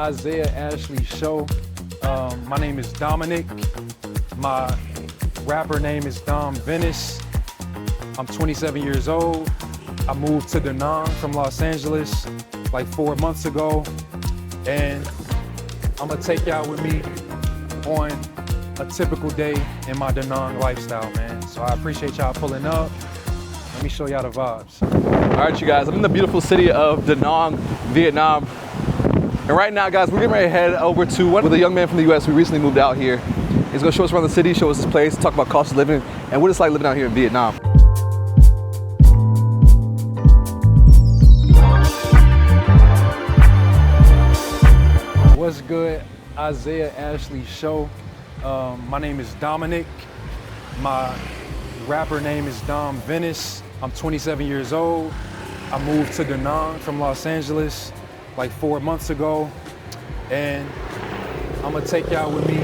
Isaiah Ashley show. My name is Dominic. My rapper name is Dom Venice. I'm 27 years old. I moved to Da Nang from Los Angeles like 4 months ago. And I'm gonna take y'all with me on a typical day in my Da Nang lifestyle, man. So I appreciate y'all pulling up. Let me show y'all the vibes. All right, you guys, I'm in the beautiful city of Da Nang, Vietnam. And right now, guys, we're getting ready to head over to one with a young man from the US who recently moved out here. He's gonna show us around the city, show us his place, talk about cost of living, and what it's like living out here in Vietnam. What's good? Isaiah Ashley show. My name is Dominic. My rapper name is Dom Venice. I'm 27 years old. I moved to Da Nang from Los Angeles like 4 months ago. And I'm gonna take y'all with me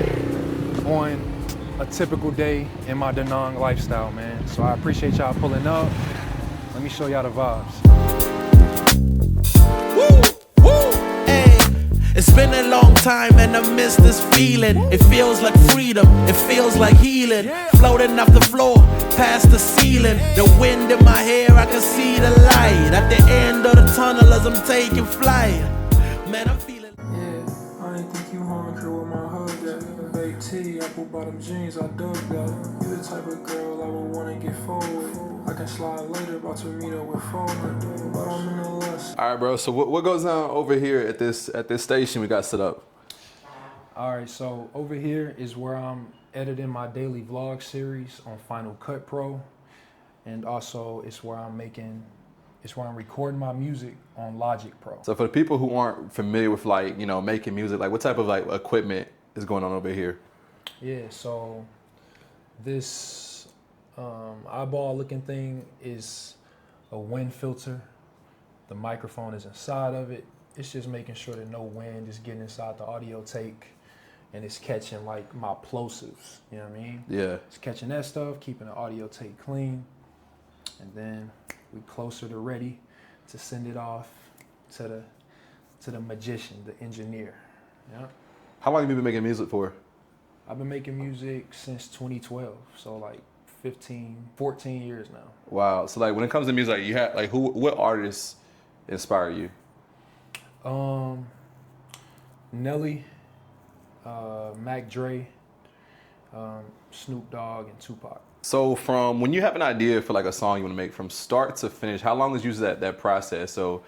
on a typical day in my Da Nang lifestyle, man. So I appreciate y'all pulling up. Let me show y'all the vibes. It's been a long time and I miss this feeling. It feels like freedom, it feels like healing. Floating off the floor, past the ceiling. The wind in my hair, I can see the light at the end of the tunnel as I'm taking flight. Man, I'm feeling. Yeah, I ain't think you home girl with my hug that. Baked tea, apple bottom jeans, I dug that. You the type of girl I would wanna get forward. I can slide later, about to meet up with Foreman, but I'm in the lust. All right, bro, so what goes on over here at this station we got set up? All right, so over here is where I'm editing my daily vlog series on Final Cut Pro. And also it's where I'm recording my music on Logic Pro. So for the people who aren't familiar with like, you know, making music, like what type of like equipment is going on over here? Yeah, so this eyeball looking thing is a wind filter. The microphone is inside of it. It's just making sure that no wind is getting inside the audio take and it's catching like my plosives, you know what I mean? Yeah. It's catching that stuff, keeping the audio take clean. And then we closer to ready to send it off to the magician, the engineer. Yeah. How long have you been making music for? I've been making music since 2012, so like 14 years now. Wow. So like when it comes to music, like you have like what artists inspire you? Nelly, Mac Dre, Snoop Dogg, and Tupac. So from when you have an idea for like a song you want to make from start to finish, how long is usually that process? So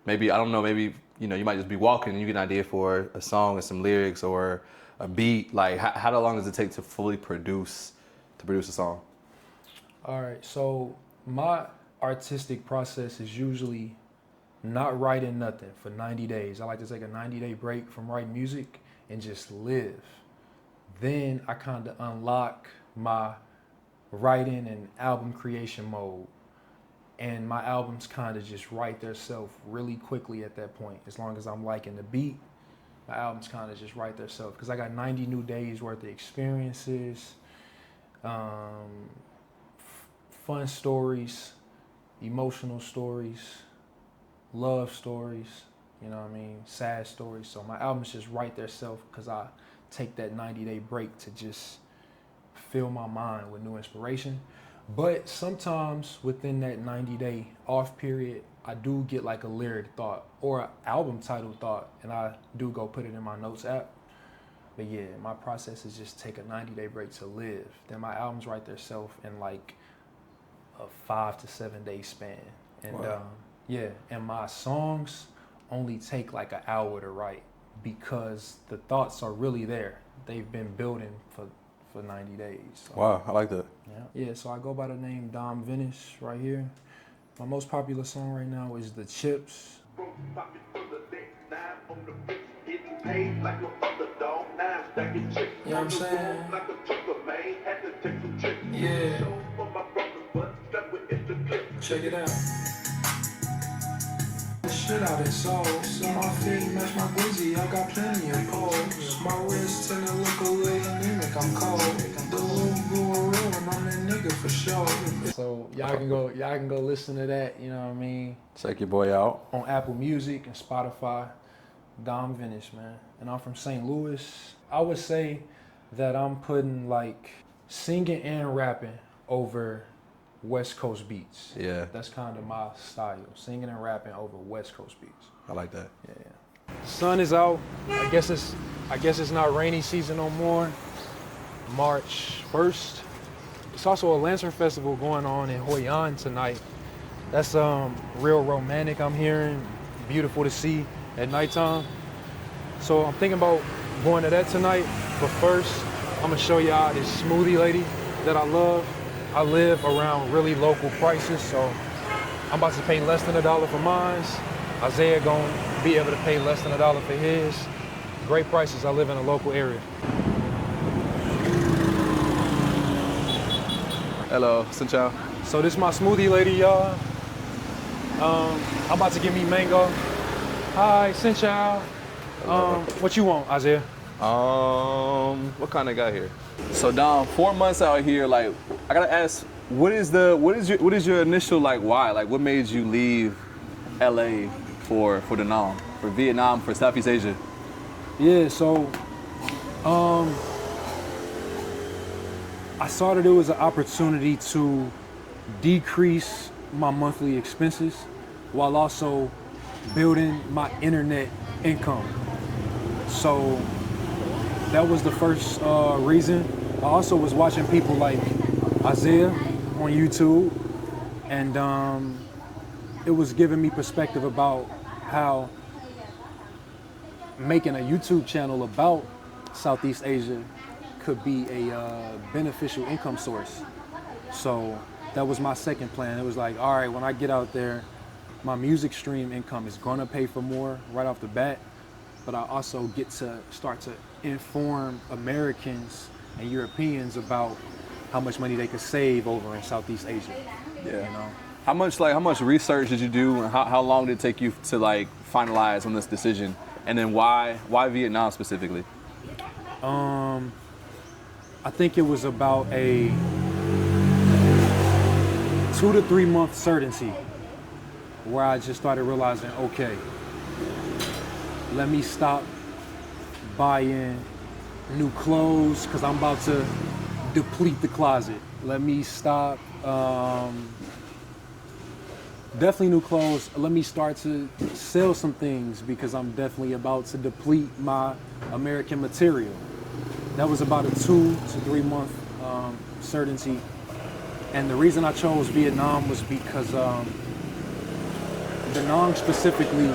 maybe, I don't know, maybe, you know, you might just be walking and you get an idea for a song and some lyrics or a beat. Like how long does it take to fully produce a song? All right, so my artistic process is usually not writing nothing for 90 days. I like to take a 90-day break from writing music and just live. Then I kind of unlock my writing and album creation mode. And my albums kind of just write themselves really quickly at that point. As long as I'm liking the beat, my albums kind of just write themselves. Because I got 90 new days worth of experiences, fun stories, emotional stories, love stories, you know what I mean, sad stories. So my albums just write themselves because I take that 90-day break to just fill my mind with new inspiration. But sometimes within that 90-day off period, I do get like a lyric thought or an album title thought, and I do go put it in my notes app. But yeah, my process is just take a 90-day break to live. Then my albums write themselves in like a 5 to 7 day span. And wow. Yeah, and my songs only take like an hour to write because the thoughts are really there. They've been building for 90 days. So. Wow, I like that. Yeah, so I go by the name Dom Venice right here. My most popular song right now is The Chips. You know what I'm saying? Yeah. Check it out. Shit out in soul. So my feet match my glizzy. I got plenty of poles. My wrist tend to look a little anemic. I'm cold. The little blue real and I'm that nigga for sure. So y'all can go listen to that, you know what I mean? Check your boy out on Apple Music and Spotify. Dom Venice, man. and I'm from St. Louis. I would say that I'm putting like singing and rapping over West Coast beats. Yeah, That's kind of my style, singing and rapping over West Coast beats. I like that. Yeah. Sun is out. I guess it's not rainy season no more. March 1st. It's also a Lantern Festival going on in Hoi An tonight. That's real romantic, I'm hearing. Beautiful to see at nighttime. So I'm thinking about going to that tonight. But first, I'm gonna show y'all this smoothie lady that I love. I live around really local prices, so I'm about to pay less than $1 for mine. Isaiah gonna be able to pay less than $1 for his. Great prices. I live in a local area. Hello, Xin Chao. So this is my smoothie lady, y'all. I'm about to get me mango. Hi, Xin Chao. What you want, Isaiah? What kind of got here? So Dom, 4 months out here, like I gotta ask, what is your initial like why? Like what made you leave LA for Da Nang, for Vietnam, for Southeast Asia? Yeah, so I saw that it was an opportunity to decrease my monthly expenses while also building my internet income. So that was the first reason. I also was watching people like Isaiah on YouTube, and it was giving me perspective about how making a YouTube channel about Southeast Asia could be a beneficial income source. So that was my second plan. It was like, all right, when I get out there, my music stream income is gonna pay for more right off the bat, but I also get to start to inform Americans and Europeans about how much money they could save over in Southeast Asia. Yeah. You know? How much research did you do, and how long did it take you to like finalize on this decision? And then why Vietnam specifically? I think it was about a 2 to 3 month certainty where I just started realizing, okay, let me stop buying new clothes because I'm about to deplete the closet. Let me stop, definitely new clothes. Let me start to sell some things because I'm definitely about to deplete my American material. That was about a 2 to 3 month certainty. And the reason I chose Vietnam was because Da Nang specifically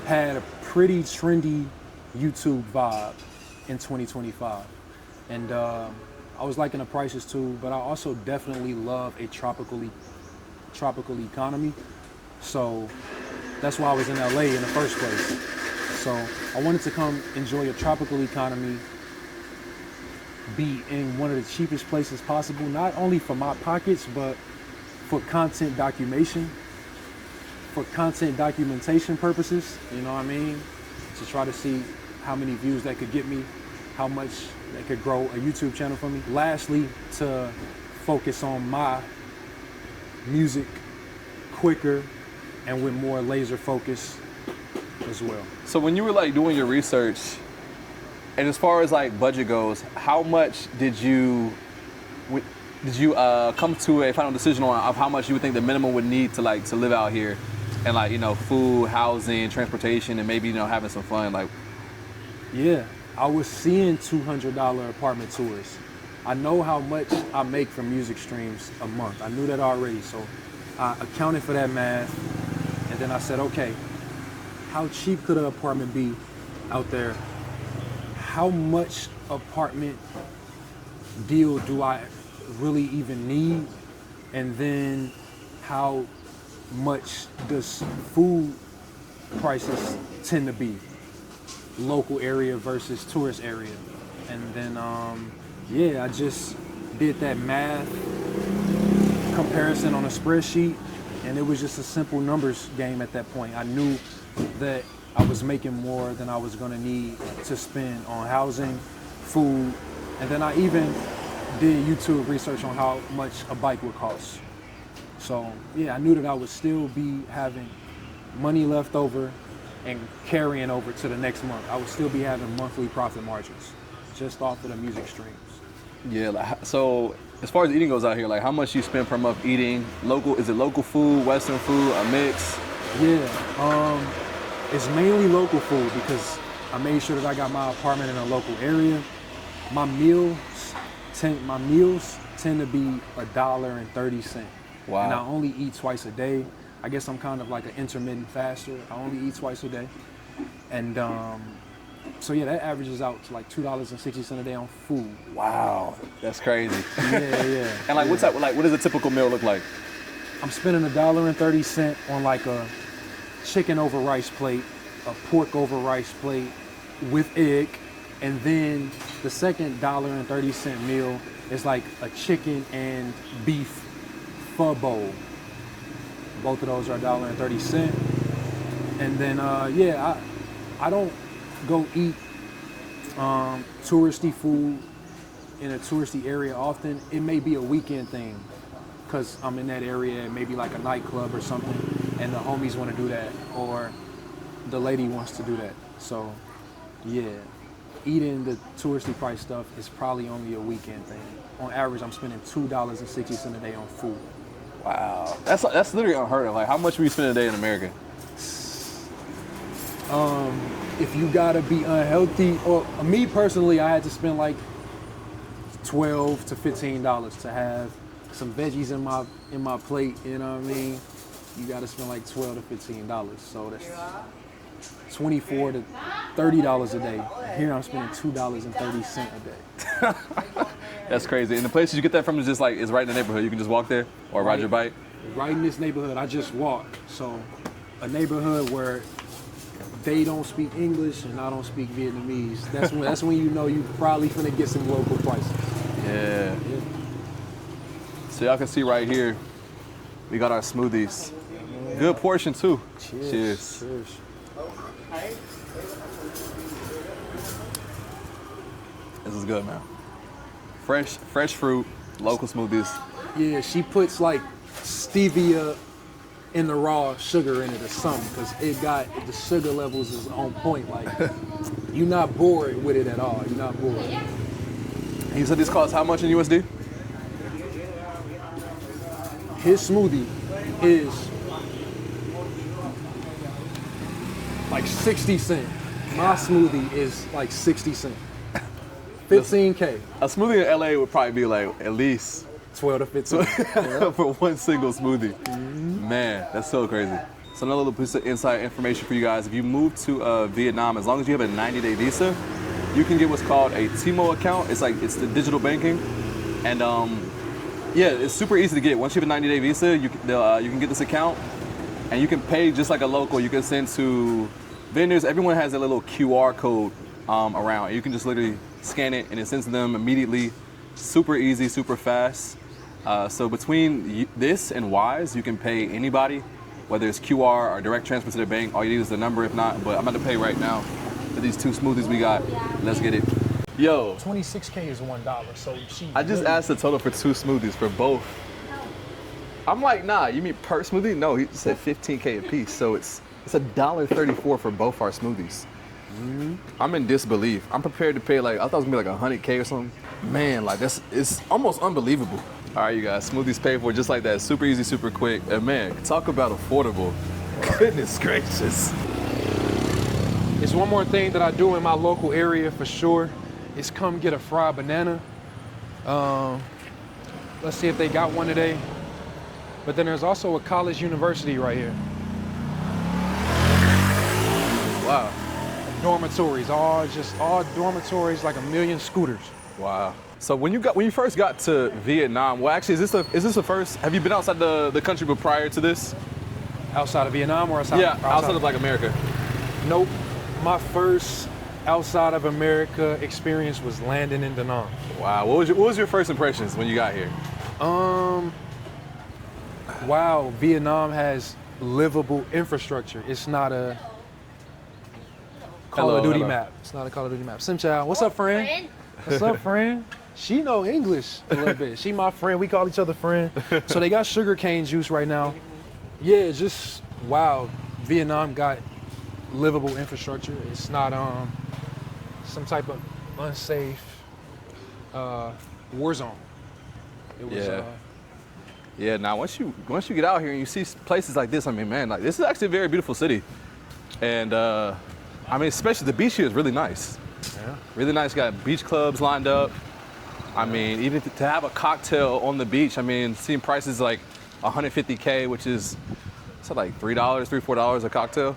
had a pretty trendy YouTube vibe in 2025. And I was liking the prices too, but I also definitely love a tropical economy. So that's why I was in LA in the first place. So I wanted to come enjoy a tropical economy, be in one of the cheapest places possible, not only for my pockets, but for content documentation purposes, you know what I mean? To try to see how many views that could get me, how much that could grow a YouTube channel for me. Lastly, to focus on my music quicker and with more laser focus as well. So when you were like doing your research, and as far as like budget goes, how much did you come to a final decision on of how much you would think the minimum would need to live out here, and like, you know, food, housing, transportation, and maybe, you know, having some fun? Like, yeah, I was seeing $200 apartment tours. I know how much I make from music streams a month. I knew that already, so I accounted for that math, and then I said, okay, how cheap could an apartment be out there? How much apartment deal do I really even need? And then how much does food prices tend to be? Local area versus tourist area. And then, yeah, I just did that math comparison on a spreadsheet, and it was just a simple numbers game at that point. I knew that I was making more than I was gonna need to spend on housing, food, and then I even did YouTube research on how much a bike would cost. So yeah, I knew that I would still be having money left over and carrying over to the next month. I would still be having monthly profit margins just off of the music streams. Yeah. So as far as eating goes out here, like how much you spend per month eating local? Is it local food, Western food, a mix? Yeah, it's mainly local food because I made sure that I got my apartment in a local area. My meals tend to be $1.30. Wow. And I only eat twice a day. I guess I'm kind of like an intermittent faster. I only eat twice a day. And so yeah, that averages out to like $2.60 a day on food. Wow, that's crazy. Yeah. And like, what does a typical meal look like? I'm spending $1.30 on like a chicken over rice plate, a pork over rice plate with egg, and then the second $1.30 meal is like a chicken and beef pho bowl. Both of those are $1.30. And then I don't go eat touristy food in a touristy area often. It may be a weekend thing because I'm in that area, maybe like a nightclub or something, and the homies want to do that, or the lady wants to do that. So yeah, eating the touristy price stuff is probably only a weekend thing. On average, I'm spending $2.60 a day on food. Wow, that's literally unheard of. Like, how much we spend a day in America? If you gotta be unhealthy, or me personally, I had to spend like $12 to $15 to have some veggies in my plate. You know what I mean? You gotta spend like $12 to $15. So that's $24 to $30 a day. Here I'm spending $2.30 a day. That's crazy. And the places you get that from is just like, it's right in the neighborhood. You can just walk there or ride your bike. Right in this neighborhood, I just walked. So a neighborhood where they don't speak English and I don't speak Vietnamese. That's when you know you probably finna get some local prices. Yeah. So y'all can see right here, we got our smoothies. Good portion too. Cheers. This is good, man. Fresh fruit, local smoothies. Yeah, she puts like stevia in the raw sugar in it or something, because the sugar levels is on point. Like, you're not bored with it at all. You're not bored. And you said this costs how much in USD? His smoothie is like 60 cents. My smoothie is like 60 cents. 15K. A smoothie in LA would probably be like at least 12 to 15. for one single smoothie. Man, that's so crazy. So another little piece of inside information for you guys. If you move to Vietnam, as long as you have a 90-day visa, you can get what's called a Timo account. It's the digital banking. And yeah, it's super easy to get. Once you have a 90-day visa, you can get this account and you can pay just like a local. You can send to vendors. Everyone has a little QR code around. You can just literally scan it and it sends to them immediately. Super easy, super fast. So between this and Wise, you can pay anybody, whether it's QR or direct transfer to their bank. All you need is the number, if not. But I'm about to pay right now for these two smoothies we got. Let's get it. Yo. 26K is $1. So I just asked the total for two smoothies for both. I'm like, nah, you mean per smoothie? No, he said 15K a piece. So it's $1.34 for both our smoothies. I'm in disbelief. I'm prepared to pay I thought it was gonna be like 100K or something. Man, it's almost unbelievable. All right, you guys, smoothies paid for just like that. Super easy, super quick. And man, talk about affordable. Goodness gracious. It's one more thing that I do in my local area for sure. Is come get a fried banana. Let's see if they got one today. But then there's also a college university right here. Wow. Dormitories, all dormitories, like 1 million scooters. Wow. So when you first got to Vietnam, well, actually, is this the first? Have you been outside the country, but prior to this? Outside of Vietnam or outside? Yeah, outside of like America. Nope. My first outside of America experience was landing in Da Nang. Wow. What was your first impressions when you got here? Wow, Vietnam has livable infrastructure. It's not a Call of Duty map. It's not a Call of Duty map. Sim Chow, what's up, friend? What's up, friend? She know English a little bit. She my friend. We call each other friend. So they got sugarcane juice right now. Yeah, just wow. Vietnam got livable infrastructure. It's not some type of unsafe war zone. It was, Yeah. Yeah, now once you get out here and you see places like this, I mean, man, like this is actually a very beautiful city. And I mean, especially the beach here is really nice. Yeah. Really nice, got beach clubs lined up. I mean, even to have a cocktail on the beach, I mean, seeing prices like $150K, which is like $3, $4 a cocktail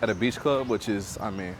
at a beach club, which is, I mean,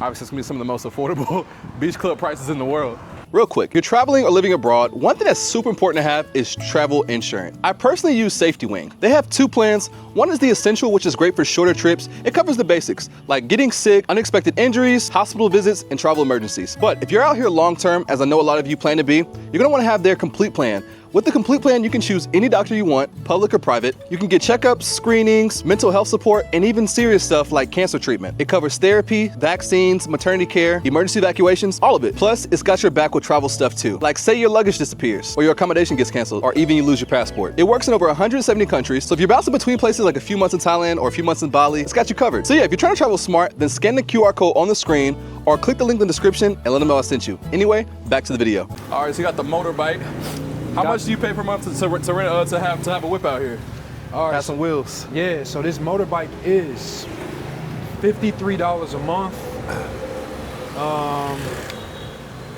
obviously it's gonna be some of the most affordable beach club prices in the world. Real quick, you're traveling or living abroad, one thing that's super important to have is travel insurance. I personally use Safety Wing. They have two plans. One is the Essential, which is great for shorter trips. It covers the basics, like getting sick, unexpected injuries, hospital visits, and travel emergencies. But if you're out here long term, as I know a lot of you plan to be, you're gonna wanna have their Complete Plan. With the Complete Plan, you can choose any doctor you want, public or private. You can get checkups, screenings, mental health support, and even serious stuff like cancer treatment. It covers therapy, vaccines, maternity care, emergency evacuations, all of it. Plus, it's got your back with travel stuff too. Like say your luggage disappears, or your accommodation gets canceled, or even you lose your passport. It works in over 170 countries, so if you're bouncing between places like a few months in Thailand or a few months in Bali, it's got you covered. So yeah, if you're trying to travel smart, then scan the QR code on the screen, or click the link in the description and let them know I sent you. Anyway, back to the video. All right, so you got the motorbike. How much do you pay per month to have a whip out here? All right, Have some wheels. Yeah, so this motorbike is $53 a month.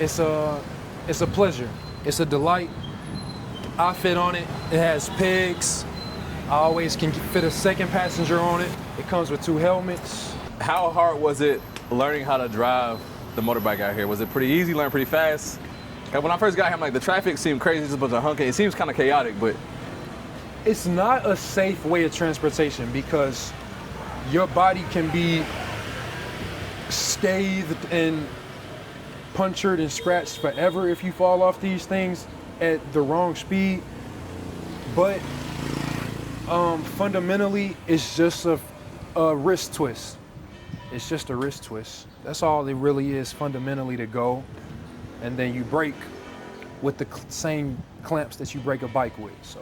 It's a pleasure. It's a delight. I fit on it. It has pegs. I always can fit a second passenger on it. It comes with 2 helmets. How hard was it learning how to drive the motorbike out here? Was it pretty easy, learn pretty fast? When I first got here, I'm like, the traffic seemed crazy, just a bunch of honking. It seems kind of chaotic, but. It's not a safe way of transportation because your body can be scathed and punctured and scratched forever if you fall off these things at the wrong speed. But fundamentally, it's just a wrist twist. It's just a wrist twist. That's all it really is fundamentally to go. And then you brake with the same clamps that you brake a bike with. So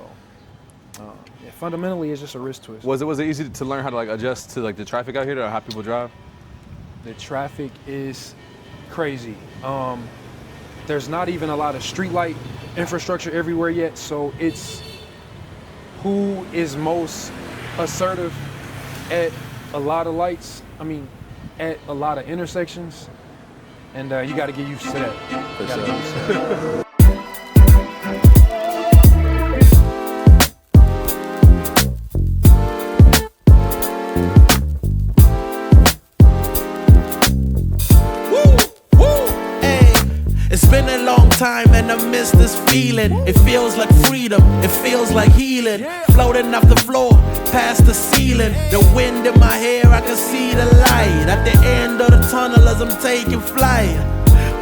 yeah, fundamentally, it's just a wrist twist. Was it easy to learn how to like adjust to like the traffic out here or how people drive? The traffic is crazy. There's not even a lot of street light infrastructure everywhere yet. So it's who is most assertive at a lot of lights. I mean, at a lot of intersections. And you got to get used to that. For sure. It's been a long time and I miss this feeling. It feels like freedom, it feels like healing. Floating off the floor, past the ceiling. The wind in my hair, I can see the light at the end of the tunnel as I'm taking flight.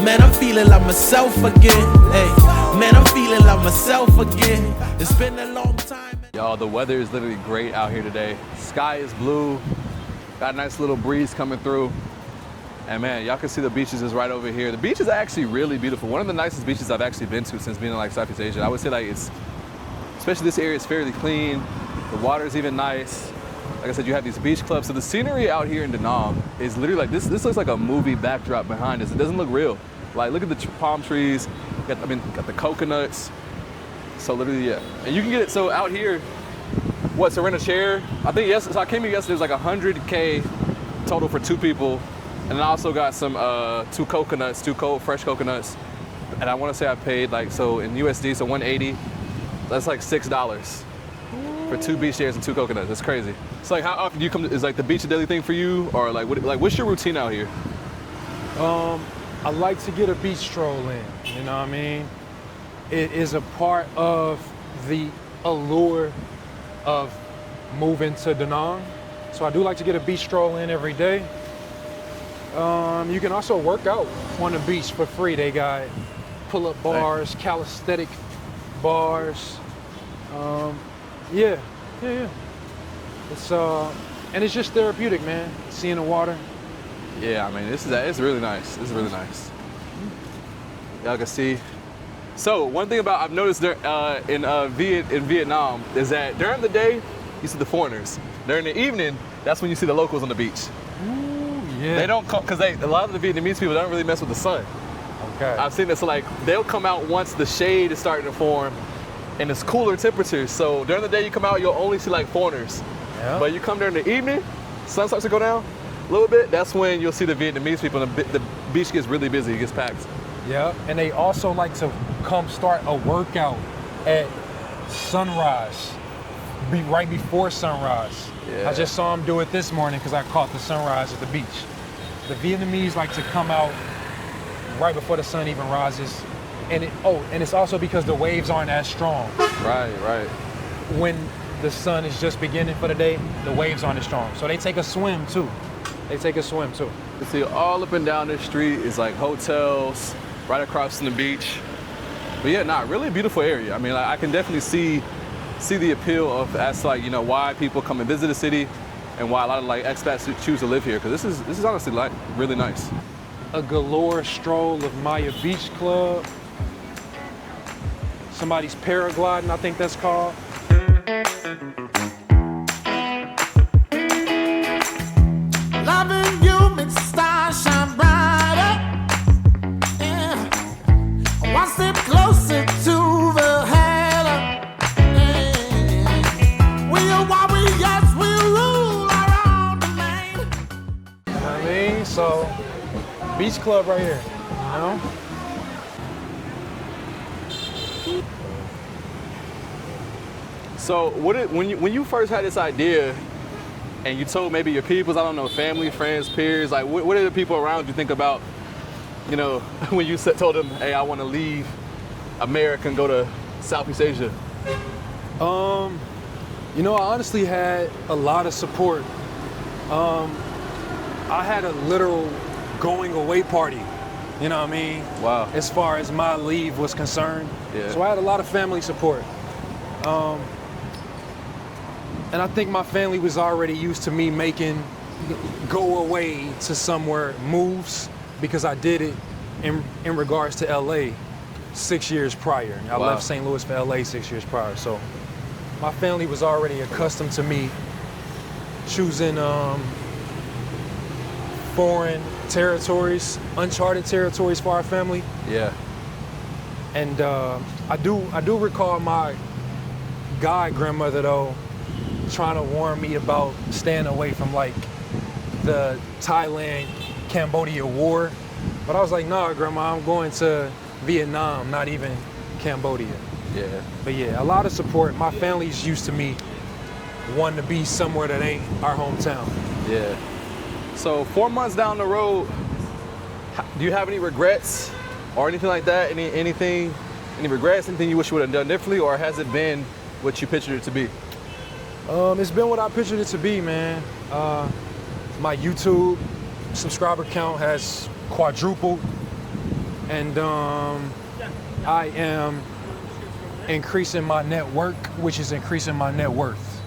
Man, I'm feeling like myself again. Hey, man, I'm feeling like myself again. It's been a long time. Y'all, the weather is literally great out here today. Sky is blue, got a nice little breeze coming through. And man, y'all can see the beaches is right over here. The beach is actually really beautiful. One of the nicest beaches I've actually been to since being in like Southeast Asia. I would say like it's, especially this area, is fairly clean. The water is even nice. Like I said, you have these beach clubs. So the scenery out here in Da Nang is literally like, this looks like a movie backdrop behind us. It doesn't look real. Like look at the palm trees, got the coconuts. So literally, yeah. And you can get it, so out here, to rent a chair? I think yes, so I came here yesterday, it was like $100K total for 2 people. And I also got some 2 coconuts, 2 cold fresh coconuts. And I want to say I paid like, so in USD, so 180, that's like $6 for 2 beach chairs and 2 coconuts. That's crazy. It's like, how often do you come, is like the beach a daily thing for you? Or like, what's your routine out here? I like to get a beach stroll in, you know what I mean? It is a part of the allure of moving to Da Nang. So I do like to get a beach stroll in every day. You can also work out on the beach for free. They got pull-up bars, calisthenic bars. Yeah. It's and it's just therapeutic, man. Seeing the water. Yeah, I mean, it's really nice. This is really nice. Y'all can see. So one thing I've noticed there in Vietnam is that during the day, you see the foreigners. During the evening, that's when you see the locals on the beach. Ooh, yeah. They don't come, because a lot of the Vietnamese people don't really mess with the sun. Okay. I've seen this, like, they'll come out once the shade is starting to form and it's cooler temperatures. So during the day you come out, you'll only see like foreigners. Yeah. But you come during the evening, sun starts to go down a little bit, that's when you'll see the Vietnamese people and the beach gets really busy, it gets packed. Yeah, and they also like to come start a workout at sunrise, right before sunrise. Yeah. I just saw them do it this morning because I caught the sunrise at the beach. The Vietnamese like to come out right before the sun even rises. And it's also because the waves aren't as strong. Right. When the sun is just beginning for the day, the waves aren't as strong. So they take a swim too. You see all up and down this street is like hotels, right across from the beach. But yeah, really beautiful area. I mean, like, I can definitely see the appeal of like, you know, why people come and visit the city and why a lot of like expats choose to live here. Because this is honestly like really nice. A galore stroll of Maya Beach Club. Somebody's paragliding, I think that's called. Loving you makes the stars shine brighter. Yeah. One step closer to the halo. Yeah. We are warriors, we rule our own domain. You know what I mean? So, beach club right here, you know? So when you first had this idea and you told maybe your peoples, I don't know, family, friends, peers, like what did the people around you think about, you know, when you told them, hey, I want to leave America and go to Southeast Asia? You know, I honestly had a lot of support. I had a literal going away party, you know what I mean? Wow. As far as my leave was concerned. Yeah. So I had a lot of family support. And I think my family was already used to me making go away to somewhere moves because I did it in regards to LA 6 years prior. I Wow. left St. Louis for LA 6 years prior. So my family was already accustomed to me choosing foreign territories, uncharted territories for our family. Yeah. And I do recall my god grandmother though trying to warn me about staying away from like the Thailand-Cambodia war. But I was like, nah, grandma, I'm going to Vietnam, not even Cambodia. Yeah. But yeah, a lot of support. My family's used to me wanting to be somewhere that ain't our hometown. Yeah. So 4 months down the road, do you have any regrets or anything like that? Any regrets, anything you wish you would have done differently, or has it been what you pictured it to be? It's been what I pictured it to be, man. My YouTube subscriber count has quadrupled, and I am increasing my network, which is increasing my net worth.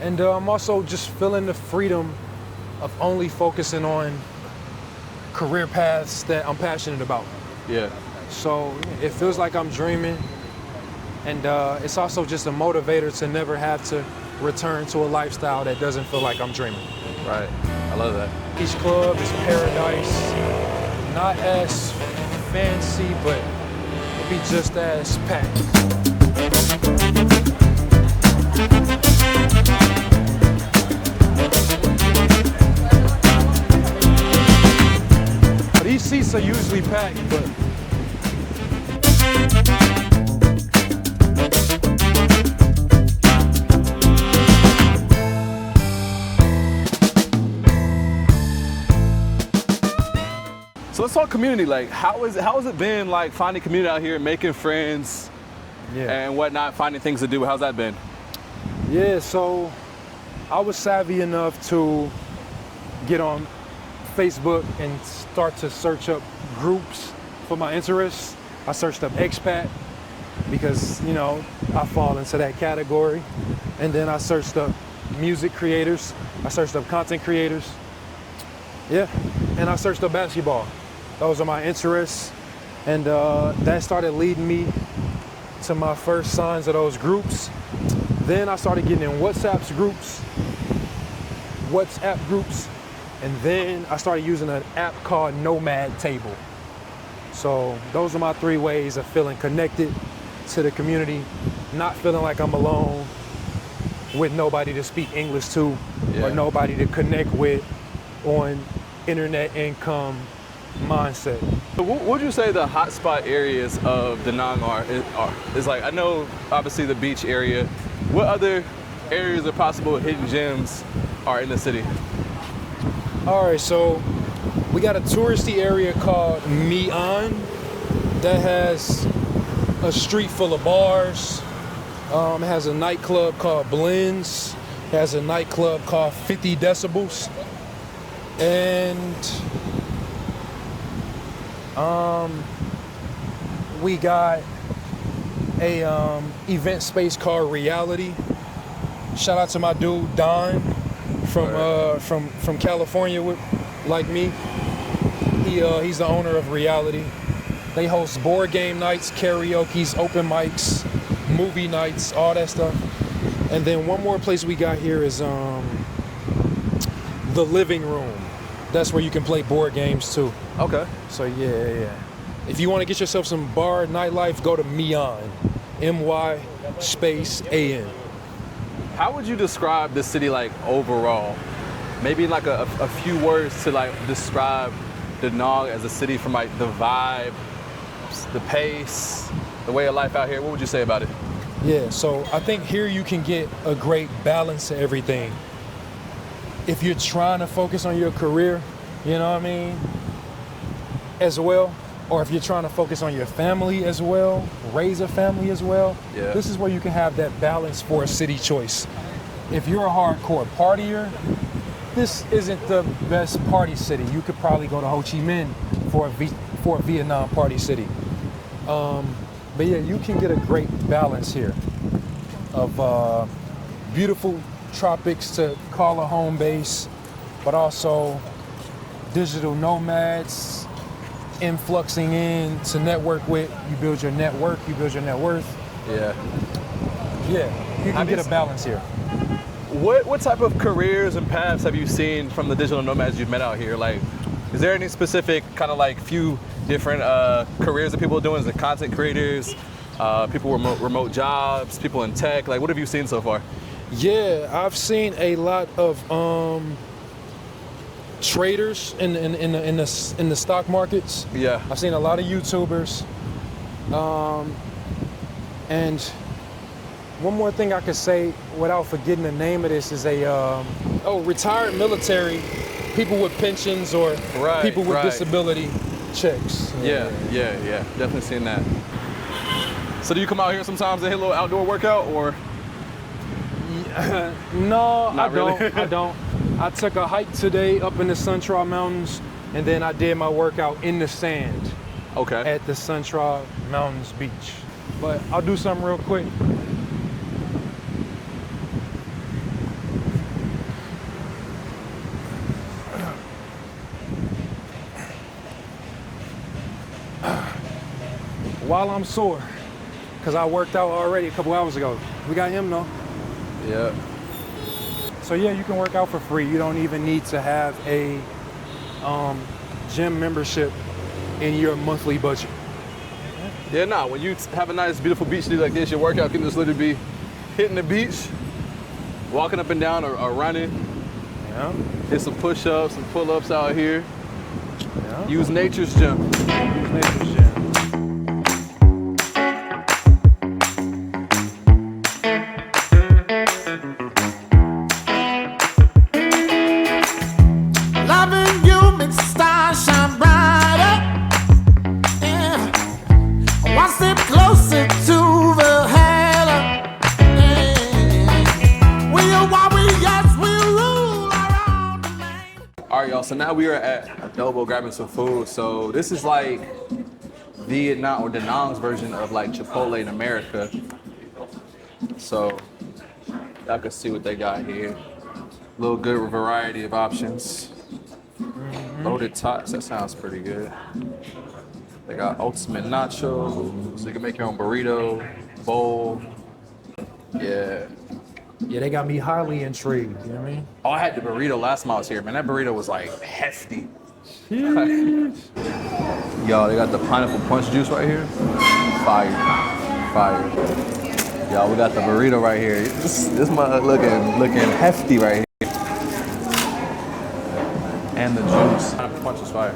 And I'm also just feeling the freedom of only focusing on career paths that I'm passionate about. Yeah. So it feels like I'm dreaming, and it's also just a motivator to never have to return to a lifestyle that doesn't feel like I'm dreaming. Right. I love that. Each club is paradise, not as fancy, but it'll be just as packed. These seats are usually packed, but So let's talk community. Like, how has it been like finding community out here, making friends and whatnot, finding things to do? How's that been? yeah, so I was savvy enough to get on Facebook and start to search up groups for my interests. I searched up Expat because, you know, I fall into that category. And then I searched up music creators. I searched up content creators. Yeah, and I searched up basketball. Those are my interests. And that started leading me to my first signs of those groups. Then I started getting in WhatsApp's groups. WhatsApp groups, and then I started using an app called Nomad Table. So those are my 3 ways of feeling connected to the community, not feeling like I'm alone, with nobody to speak English to, or nobody to connect with on internet income mindset. So what would you say the hotspot areas of Da Nang are? It's like, I know obviously the beach area. What other areas or possible hidden gems are in the city? All right, so we got a touristy area called Mian that has a street full of bars. It has a nightclub called Blends. It has a nightclub called 50 Decibels. And we got a event space called Reality. Shout out to my dude Don from California, like me. He's the owner of Reality. They host board game nights, karaoke's, open mics, movie nights, all that stuff. And then one more place we got here is the living room. That's where you can play board games too. Okay. So yeah. If you want to get yourself some bar nightlife, go to Mian, M-Y space A-N. How would you describe the city like overall? Maybe like a few words to like describe Da Nang as a city, from like the vibe, the pace, the way of life out here. What would you say about it? Yeah, so I think here you can get a great balance to everything. If you're trying to focus on your career, you know what I mean, as well, or if you're trying to focus on your family as well, raise a family as well, this is where you can have that balance for a city choice. If you're a hardcore partier, this isn't the best party city. You could probably go to Ho Chi Minh for a Vietnam party city. But yeah, you can get a great balance here of beautiful tropics to call a home base, but also digital nomads influxing in to network with. You build your network, you build your net worth. Yeah, you can get a balance here. What type of careers and paths have you seen from the digital nomads you've met out here? Like, is there any specific kind of like few different careers that people are doing? Is it content creators, people with remote jobs, people in tech? Like, what have you seen so far? Yeah, I've seen a lot of traders in the stock markets. Yeah, I've seen a lot of YouTubers. And one more thing I could say without forgetting the name of this is retired military, people with pensions or people with disability checks. Yeah, definitely seen that. So do you come out here sometimes and hit a little outdoor workout, or? No, Not really. I don't. I took a hike today up in the Suntraw Mountains, and then I did my workout in the sand. Okay. At the Suntraw Mountains beach. But I'll do something real quick. While I'm sore, because I worked out already a couple hours ago. We got him though. Yeah. So yeah, you can work out for free. You don't even need to have a gym membership in your monthly budget. Yeah, no, when you have a nice, beautiful beach day like this, your workout can just literally be hitting the beach, walking up and down or running. Yeah. Hit some push-ups and pull-ups out here. Yeah. Use nature's gym. Use nature's gym. Loving you makes the stars shine brighter. Yeah. One step closer to the halo. Yeah. We are warriors, we rule our own domain. All right, y'all, so now we are at Adobo grabbing some food. So this is like Vietnam or Da Nang's version of like Chipotle in America. So y'all can see what they got here. A little good variety of options. Loaded tots, that sounds pretty good. They got ultimate nacho, so you can make your own burrito, bowl. Yeah. Yeah, they got me highly intrigued. You know what I mean? Oh, I had the burrito last time I was here, man. That burrito was like hefty. Yo, they got the pineapple punch juice right here. Fire. Fire. Y'all, we got the burrito right here. This mug looking hefty right here. And the juice. Pineapple punch is fire.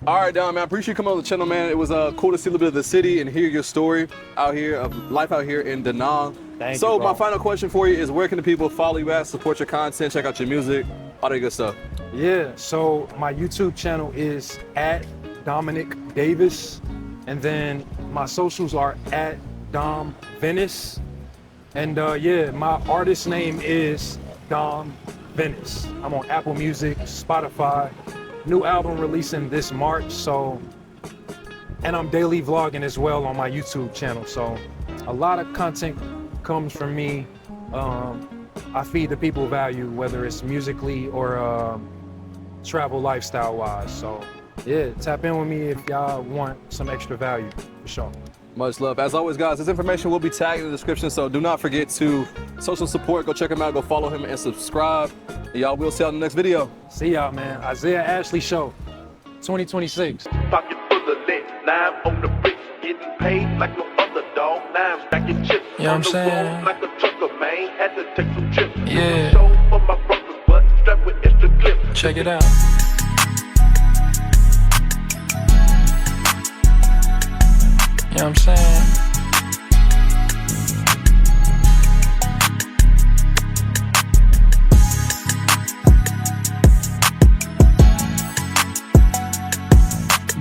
All right, Don, man, I appreciate you coming on the channel, man. It was cool to see a little bit of the city and hear your story out here, of life out here in Da Nang. Thank So you, bro. my final question for you is, where can the people follow you at, support your content, check out your music, all that good stuff? Yeah, so my YouTube channel is at Dominic Davis, and then my socials are at Dom Venice, and yeah, my artist name is Dom Venice. I'm on Apple Music, Spotify. New album releasing this March, so, and I'm daily vlogging as well on my YouTube channel. So a lot of content comes from me. I feed the people value, whether it's musically or travel lifestyle wise. So yeah, tap in with me if y'all want some extra value, for sure. Much love. As always, guys, this information will be tagged in the description, so do not forget to social support. Go check him out, go follow him, and subscribe. And y'all, we'll see y'all in the next video. See y'all, man. Isaiah Ashley Show, 2026. Pocket full of lit, now I'm on the bricks, getting paid like no other dog. Now I'm stacking chips. You know what I'm on the saying? road like a trucker, man. Had to take some trips. Yeah. Show for my brothers, but strapped with extra clips. Check it out. You know what I'm saying?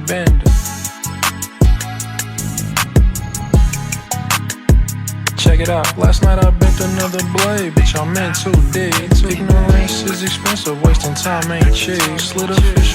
Bend. Check it out. Last night I bent another blade, bitch, I'm in too deep. Ignorance is expensive, wasting time ain't cheap. Slid official.